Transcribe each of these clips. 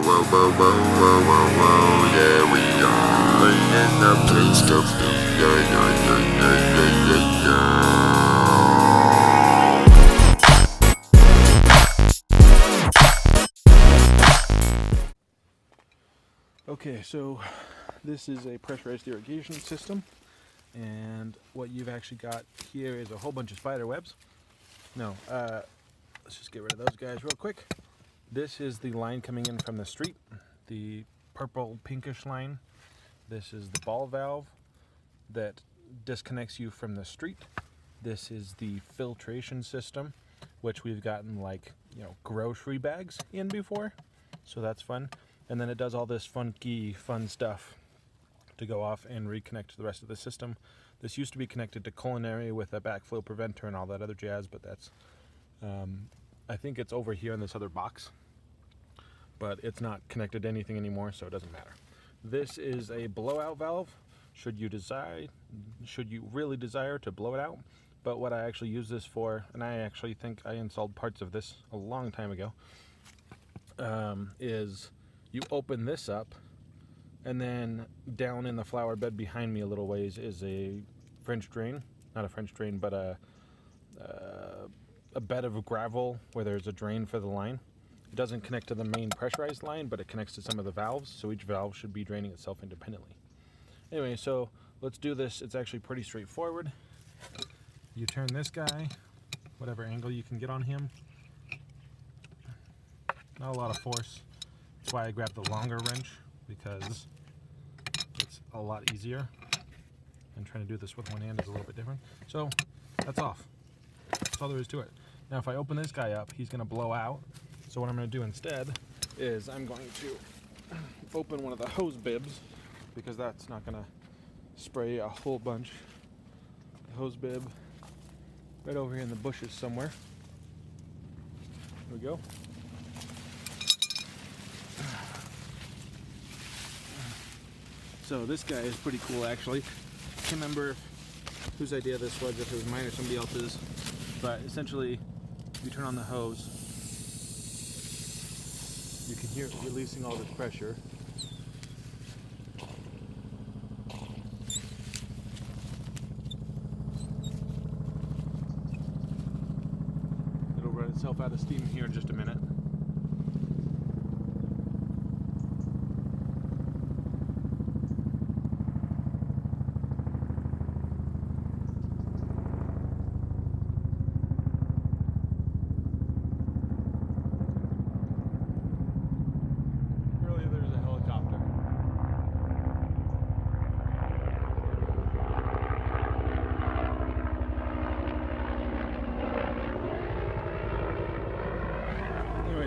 Yeah, we are in the place to be. Okay, so this is a pressurized irrigation system, and what you've actually got here is a whole bunch of spider webs. No, let's just get rid of those guys real quick. This is the line coming in from the street, the purple pinkish line. This is the ball valve that disconnects you from the street. This is the filtration system, which we've gotten like, grocery bags in before, so that's fun. And then it does all this fun stuff to go off and reconnect to the rest of the system. This used to be connected to culinary with a backflow preventer and all that other jazz, but that's, I think it's over here in this other box, but it's not connected to anything anymore, so it doesn't matter. This is a blowout valve, should you really desire to blow it out. But what I actually use this for, and I actually think I installed parts of this a long time ago, is you open this up, and then down in the flower bed behind me a little ways is a French drain. Not a French drain, but a bed of gravel where there's a drain for the line. It doesn't connect to the main pressurized line, but it connects to some of the valves, so each valve should be draining itself independently. Anyway, so let's do this. It's actually pretty straightforward. You turn this guy, whatever angle you can get on him. Not a lot of force. That's why I grabbed the longer wrench, because it's a lot easier. And trying to do this with one hand is a little bit different. So that's off. That's all there is to it. Now if I open this guy up, he's going to blow out. So what I'm going to do instead is I'm going to open one of the hose bibs, because that's not going to spray a whole bunch. The hose bib right over here in the bushes somewhere. There we go. So this guy is pretty cool, actually. Can't remember whose idea this was, if it was mine or somebody else's, but essentially you turn on the hose, you can hear it releasing all this pressure. It'll run itself out of steam here in just a minute.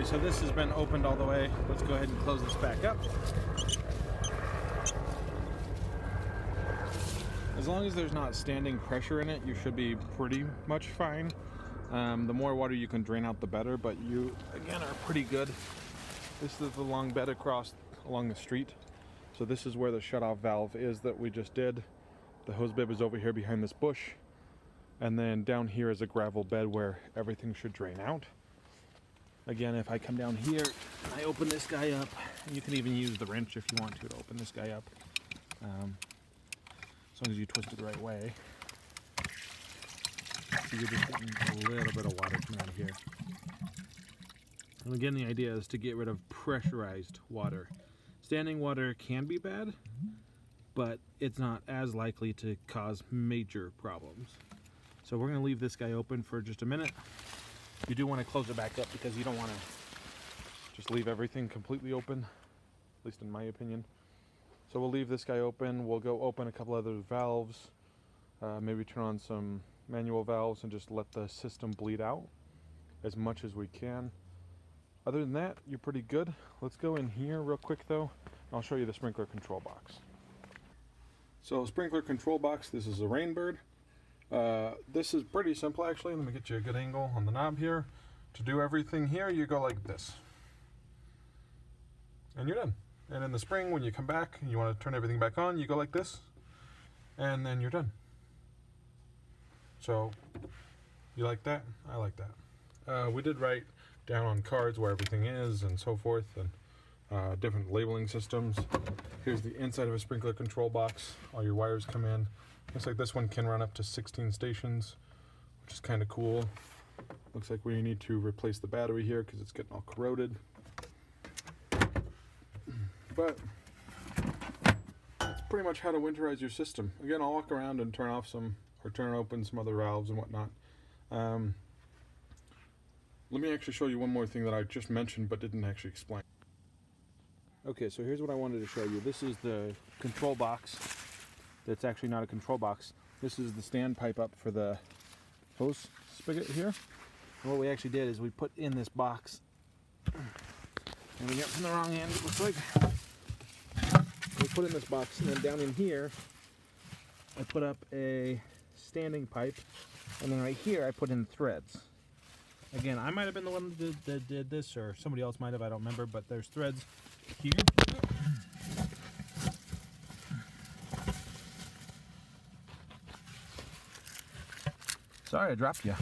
So this has been opened all the way. Let's go ahead and close this back up. As long as there's not standing pressure in it, you should be pretty much fine. The more water you can drain out, the better, but you, again, are pretty good. This is the long bed along the street. So this is where the shutoff valve is that we just did. The hose bib is over here behind this bush. And then down here is a gravel bed where everything should drain out. Again, if I come down here, I open this guy up. You can even use the wrench if you want to open this guy up. As long as you twist it the right way. So you're just getting a little bit of water coming out of here. And again, the idea is to get rid of pressurized water. Standing water can be bad, but it's not as likely to cause major problems. So we're going to leave this guy open for just a minute. You do want to close it back up, because you don't want to just leave everything completely open, at least in my opinion. So we'll leave this guy open. We'll go open a couple other valves, maybe turn on some manual valves and just let the system bleed out as much as we can. Other than that, you're pretty good. Let's go in here real quick though. I'll show you the sprinkler control box. So sprinkler control box, this is a Rainbird. This is pretty simple actually. Let me get you a good angle on the knob here. To do everything here, you go like this. And you're done. And in the spring, when you come back and you want to turn everything back on, you go like this. And then you're done. So, you like that? I like that. We did write down on cards where everything is and so forth. And different labeling systems. Here's the inside of a sprinkler control box. All your wires come in. Looks like this one can run up to 16 stations, which is kind of cool. Looks like we need to replace the battery here because it's getting all corroded. But that's pretty much how to winterize your system. Again, I'll walk around and turn off some, or turn open some other valves and whatnot. Let me actually show you one more thing that I just mentioned but didn't actually explain. Okay, so here's what I wanted to show you. This is the control box. That's actually not a control box. This is the standpipe up for the hose spigot here. And what we actually did is we put in this box, and we got from the wrong end, it looks like. We put in this box, and then down in here, I put up a standing pipe, and then right here I put in threads. Again, I might have been the one that did this, or somebody else might have, I don't remember, but there's threads here. Sorry, I dropped you.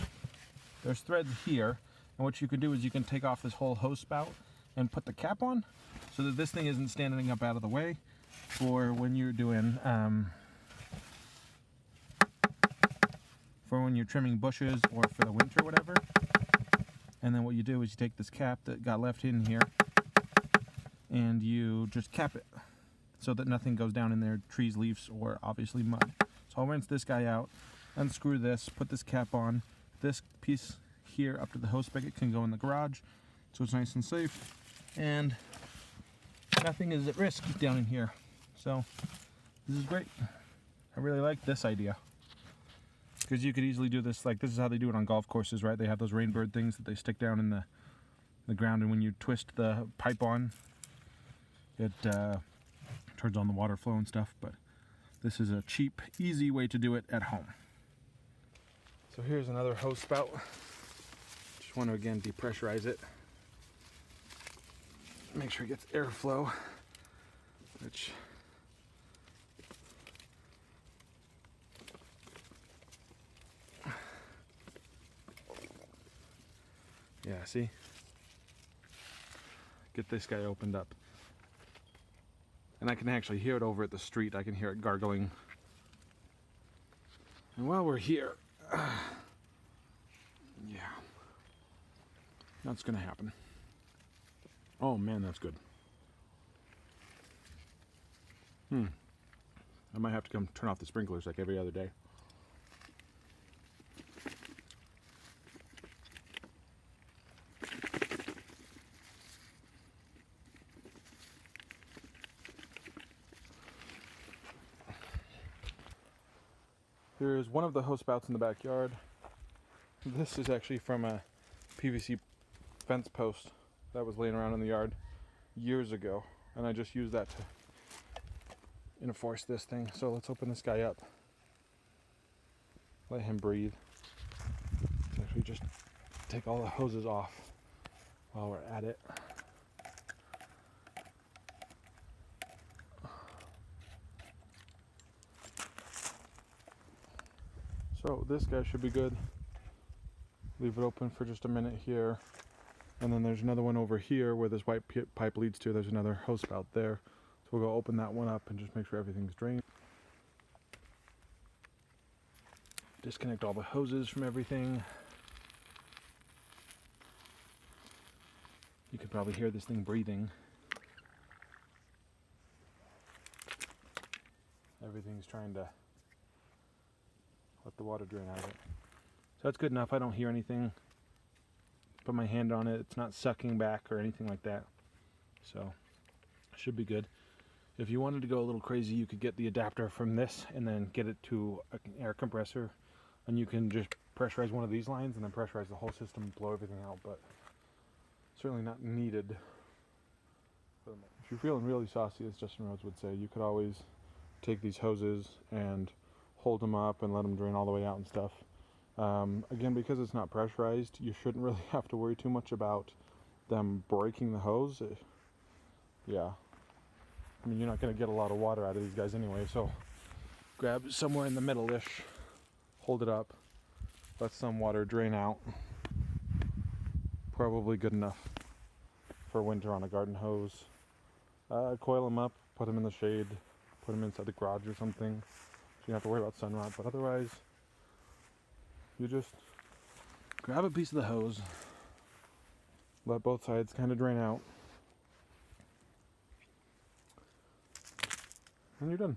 There's threads here, and what you can do is you can take off this whole hose spout and put the cap on, so that this thing isn't standing up out of the way for when you're doing, for when you're trimming bushes or for the winter, whatever. And then what you do is you take this cap that got left in here and you just cap it so that nothing goes down in there, trees, leaves, or obviously mud. So I'll rinse this guy out, unscrew this, put this cap on. This piece here up to the hose spigot can go in the garage, so it's nice and safe, and nothing is at risk down in here. So this is great. I really like this idea, because you could easily do this, like this is how they do it on golf courses, right? They have those rainbird things that they stick down in the ground, and when you twist the pipe on, it turns on the water flow and stuff. But this is a cheap, easy way to do it at home. So here's another hose spout. Just want to again depressurize it. Make sure it gets airflow, which yeah, see? Get this guy opened up. And I can actually hear it over at the street. I can hear it gargling. And while we're here, yeah, that's gonna happen. Oh man, that's good. I might have to come turn off the sprinklers like every other day. Here's one of the hose spouts in the backyard. This is actually from a PVC fence post that was laying around in the yard years ago, and I just used that to enforce this thing. So let's open this guy up. Let him breathe. Let's actually just take all the hoses off while we're at it. So this guy should be good. Leave it open for just a minute here. And then there's another one over here where this white pipe leads to. There's another hose spout there. So we'll go open that one up and just make sure everything's drained. Disconnect all the hoses from everything. You could probably hear this thing breathing. Everything's trying to let the water drain out of it. So that's good enough. I don't hear anything. Put my hand on it. It's not sucking back or anything like that. So it should be good. If you wanted to go a little crazy, you could get the adapter from this and then get it to an air compressor, and you can just pressurize one of these lines and then pressurize the whole system and blow everything out, but certainly not needed. If you're feeling really saucy, as Justin Rhodes would say, you could always take these hoses and hold them up and let them drain all the way out and stuff. Again, because it's not pressurized, you shouldn't really have to worry too much about them breaking the hose. Yeah, I mean, you're not going to get a lot of water out of these guys anyway, so grab somewhere in the middle-ish, hold it up, let some water drain out. Probably good enough for winter on a garden hose. coil them up, put them in the shade, put them inside the garage or something, so you don't have to worry about sun rot. But otherwise, you just grab a piece of the hose, let both sides kind of drain out, and you're done.